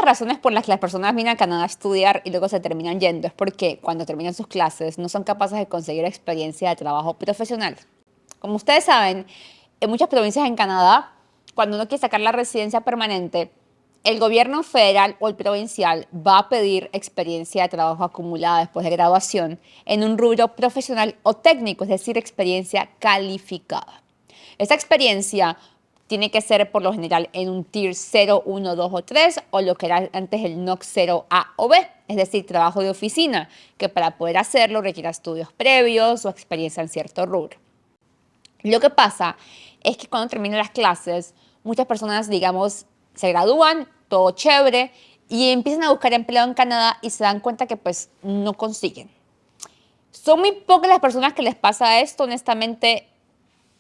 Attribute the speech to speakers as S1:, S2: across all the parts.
S1: razones por las que las personas vienen a Canadá a estudiar y luego se terminan yendo es porque cuando terminan sus clases no son capaces de conseguir experiencia de trabajo profesional. Como ustedes saben, en muchas provincias en Canadá, cuando uno quiere sacar la residencia permanente, el gobierno federal o el provincial va a pedir experiencia de trabajo acumulada después de graduación en un rubro profesional o técnico, es decir, experiencia calificada. Esta experiencia tiene que ser por lo general en un Tier 0, 1, 2 o 3 o lo que era antes el NOC 0A o B, es decir, trabajo de oficina, que para poder hacerlo requiere estudios previos o experiencia en cierto rubro. Lo que pasa es que cuando terminan las clases, muchas personas, digamos, se gradúan, todo chévere, y empiezan a buscar empleo en Canadá y se dan cuenta que pues no consiguen. Son muy pocas las personas que les pasa esto, honestamente.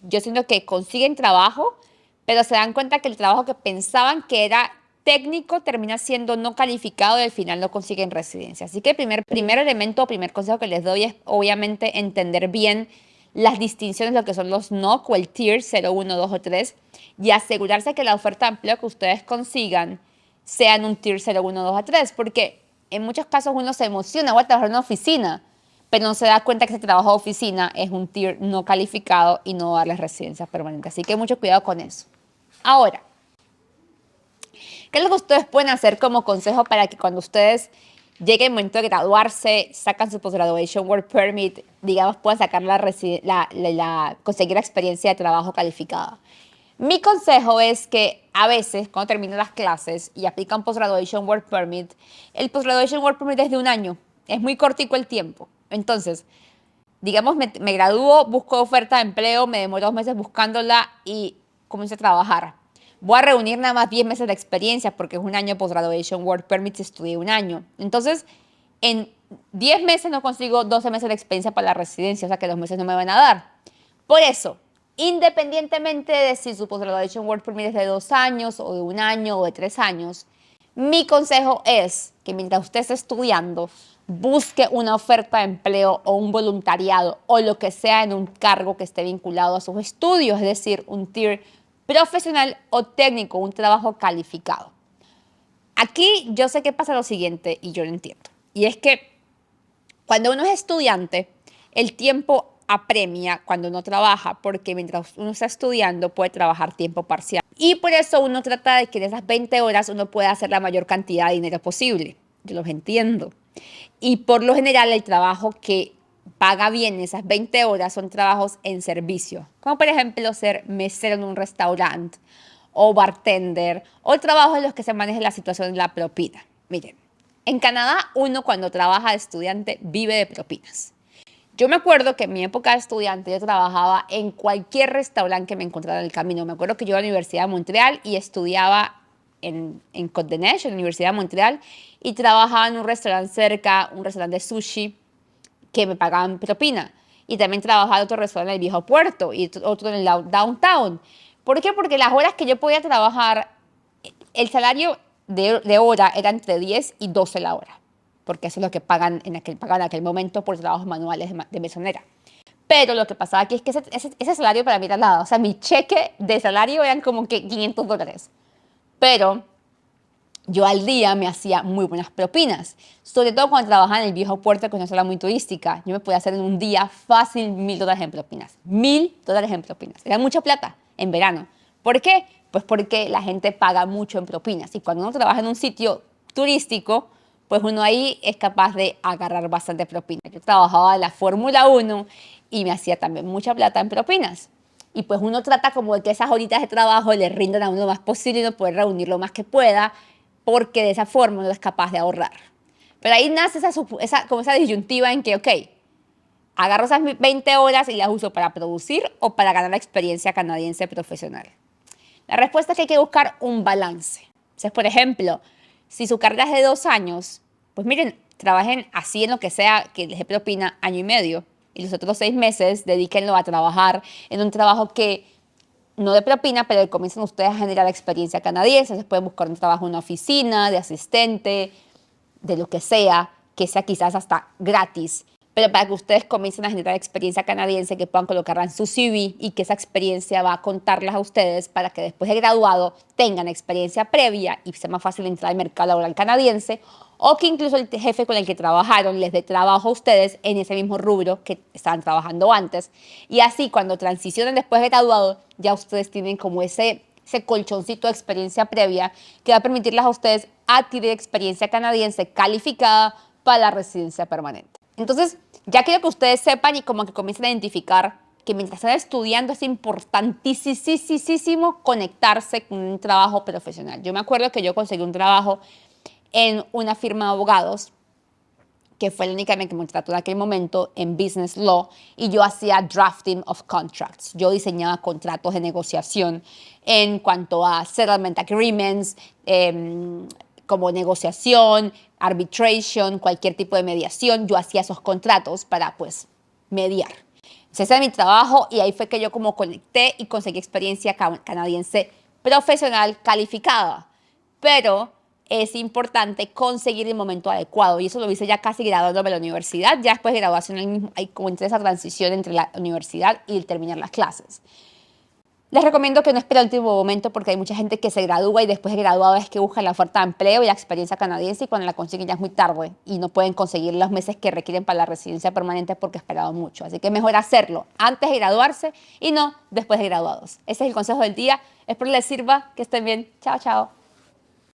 S1: Yo siento que consiguen trabajo, pero se dan cuenta que el trabajo que pensaban que era técnico termina siendo no calificado y al final no consiguen residencia. Así que el primer elemento, primer consejo que les doy es obviamente entender bien las distinciones, lo que son los NOC o el Tier 0, 1, 2 o 3 y asegurarse que la oferta de empleo que ustedes consigan sea en un Tier 0, 1, 2 o 3, porque en muchos casos uno se emociona, voy a trabajar en una oficina, pero no se da cuenta que ese trabajo de oficina es un tier no calificado y no va a darles residencia permanente. Así que mucho cuidado con eso. Ahora, ¿qué es lo que ustedes pueden hacer como consejo para que cuando ustedes lleguen el momento de graduarse, sacan su Post-Graduation Work Permit, digamos, puedan sacar conseguir la experiencia de trabajo calificada? Mi consejo es que a veces, cuando terminan las clases y aplican Post-Graduation Work Permit, el Post-Graduation Work Permit es de 1 año. Es muy cortico el tiempo. Entonces, digamos, me gradúo, busco oferta de empleo, me demoro 2 meses buscándola y comienzo a trabajar. Voy a reunir nada más 10 meses de experiencia porque es 1 año Post-Graduation Work Permit si estudié 1 año. Entonces, en 10 meses no consigo 12 meses de experiencia para la residencia, o sea que 2 meses no me van a dar. Por eso, independientemente de si su Post-Graduation Work Permit es de 2 años o de 1 año o de 3 años, mi consejo es que mientras usted esté estudiando, busque una oferta de empleo o un voluntariado o lo que sea en un cargo que esté vinculado a sus estudios, es decir, un tier profesional o técnico, un trabajo calificado. Aquí yo sé que pasa lo siguiente y yo lo entiendo. Y es que cuando uno es estudiante, el tiempo apremia cuando uno trabaja, porque mientras uno está estudiando puede trabajar tiempo parcial. Y por eso uno trata de que en esas 20 horas uno pueda hacer la mayor cantidad de dinero posible. Yo los entiendo. Y por lo general el trabajo que paga bien esas 20 horas son trabajos en servicio, como por ejemplo ser mesero en un restaurante o bartender o trabajos en los que se maneje la situación de la propina. Miren, en Canadá uno cuando trabaja de estudiante vive de propinas. Yo me acuerdo que en mi época de estudiante yo trabajaba en cualquier restaurante que me encontrara en el camino. Me acuerdo que yo iba a la Universidad de Montreal y estudiaba en Côte-des-Neiges, en la Universidad de Montreal, y trabajaba en un restaurante cerca, un restaurante de sushi, que me pagaban propina. Y también trabajaba en otro restaurante en el Viejo Puerto y otro en el downtown. ¿Por qué? Porque las horas que yo podía trabajar, el salario de hora era entre 10 y 12 la hora, porque eso es lo que pagaban en aquel momento por trabajos manuales de mesonera. Pero lo que pasaba aquí es que ese salario para mí era nada. O sea, mi cheque de salario eran como que $500. Pero yo al día me hacía muy buenas propinas, sobre todo cuando trabajaba en el Viejo Puerto, que es una zona muy turística. Yo me podía hacer en un día fácil $1,000 en propinas. $1,000 en propinas. Era mucha plata en verano. ¿Por qué? Pues porque la gente paga mucho en propinas. Y cuando uno trabaja en un sitio turístico, pues uno ahí es capaz de agarrar bastante propina. Yo trabajaba en la Fórmula 1 y me hacía también mucha plata en propinas. Y pues uno trata como de que esas horitas de trabajo le rindan a uno lo más posible y uno poder reunir lo más que pueda, porque de esa forma uno es capaz de ahorrar. Pero ahí nace esa disyuntiva en que, ok, agarro esas 20 horas y las uso para producir o para ganar la experiencia canadiense profesional. La respuesta es que hay que buscar un balance. Entonces, por ejemplo, si su carrera es de 2 años, pues miren, trabajen así en lo que sea que les dé propina 1 año y medio y los otros 6 meses dedíquenlo a trabajar en un trabajo que no de propina, pero comiencen ustedes a generar experiencia canadiense. Entonces pueden buscar un trabajo en una oficina, de asistente, de lo que sea quizás hasta gratis, pero para que ustedes comiencen a generar experiencia canadiense, que puedan colocarla en su CV y que esa experiencia va a contarlas a ustedes para que después de graduado tengan experiencia previa y sea más fácil entrar al mercado laboral canadiense, o que incluso el jefe con el que trabajaron les dé trabajo a ustedes en ese mismo rubro que estaban trabajando antes. Y así cuando transicionen después de graduado, ya ustedes tienen como ese colchoncito de experiencia previa que va a permitirles a ustedes adquirir experiencia canadiense calificada para la residencia permanente. Entonces, ya quiero que ustedes sepan y como que comiencen a identificar que mientras están estudiando es importantísimo conectarse con un trabajo profesional. Yo me acuerdo que yo conseguí un trabajo en una firma de abogados que fue la única que me contrató en aquel momento en Business Law, y yo hacía drafting of contracts. Yo diseñaba contratos de negociación en cuanto a settlement agreements, como negociación, arbitration, cualquier tipo de mediación. Yo hacía esos contratos para, pues, mediar. Ese era mi trabajo y ahí fue que yo como conecté y conseguí experiencia canadiense profesional calificada. Pero es importante conseguir el momento adecuado y eso lo hice ya casi graduándome de la universidad. Ya después de graduación hay como entre esa transición entre la universidad y el terminar las clases. Les recomiendo que no esperen el último momento porque hay mucha gente que se gradúa y después de graduado es que buscan la oferta de empleo y la experiencia canadiense, y cuando la consiguen ya es muy tarde y no pueden conseguir los meses que requieren para la residencia permanente porque esperaron mucho. Así que es mejor hacerlo antes de graduarse y no después de graduados. Ese es el consejo del día. Espero les sirva. Que estén bien. Chao, chao.